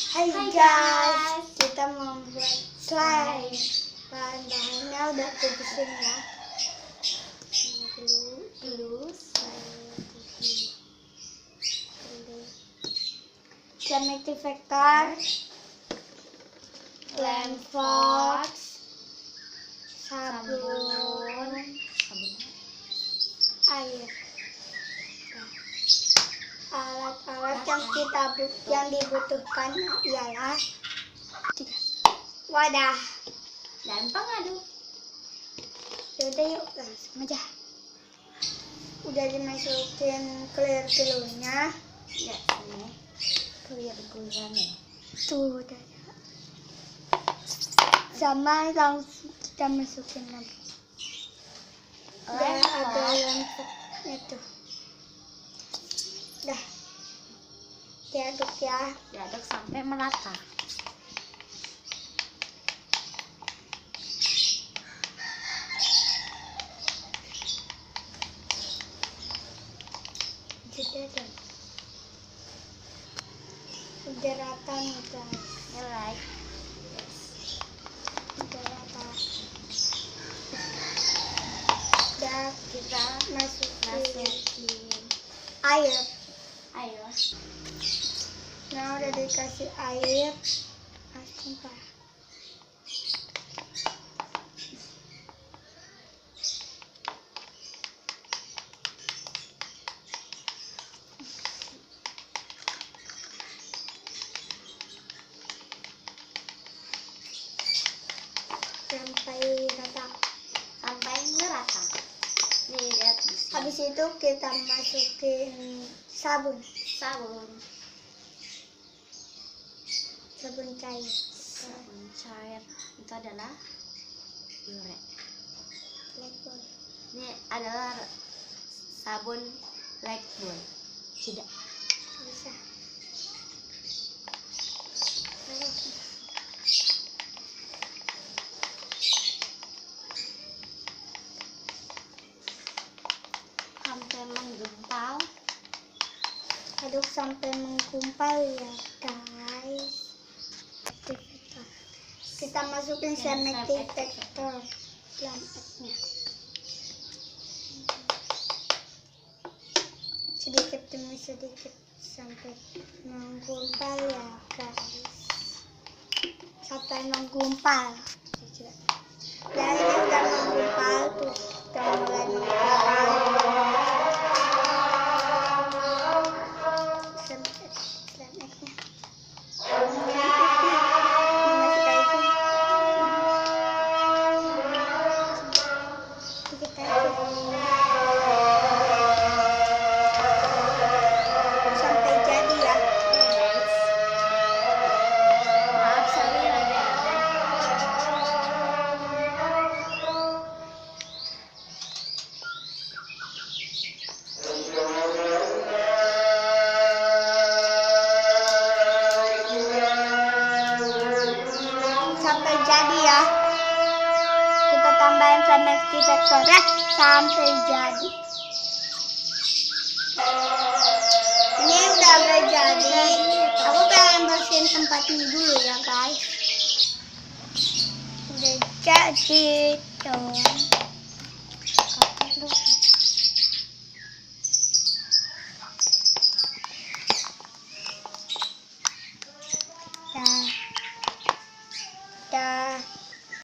Hai guys, kita membuat slime. Bahan-bahannya udah aku bikin ya. Glue, geometry vector, lem fox, sabun, air. Alat-alat yang dibutuhkan ialah wadah. Gampang aduh. Yaudah yuk langsung aja. Udah dimasukin clear glue-nya. Ya, ini clear glue-nya. Tuh udah ya. Sama langsung kita masukin lagi. Udah ada lempoknya tuh. Udah diaduk ya. Diaduk sampai merata. Udah rata nih guys. Alright. Udah rata. Udah kita masukin air. Ayo. Nah udah dikasih air. Langsung Pak. Sampai rata. Nih lihat di sini. Habis itu kita masukin sabun cair. Sabun cair itu adalah Black. Ini adalah sabun Blackboard. Tidak. Bisa. Sampai menggumpal. Aduk sampai menggumpal ya guys. Kita masukin geometry vector lamanya sedikit demi sedikit sampai menggumpal ya guys. Sampai menggumpal. Ya ini udah menggumpal tuh, udah mulai menggumpal. Sampai jadi ya. Guys. Maaf sorry lagi ada. Sampai jadi ya. Kita tambahin geometry vector ya sampai jadi. Ini udah agak jadi. Aku pengen bersihin tempatnya dulu ya guys. Udah jadi dong. Dah.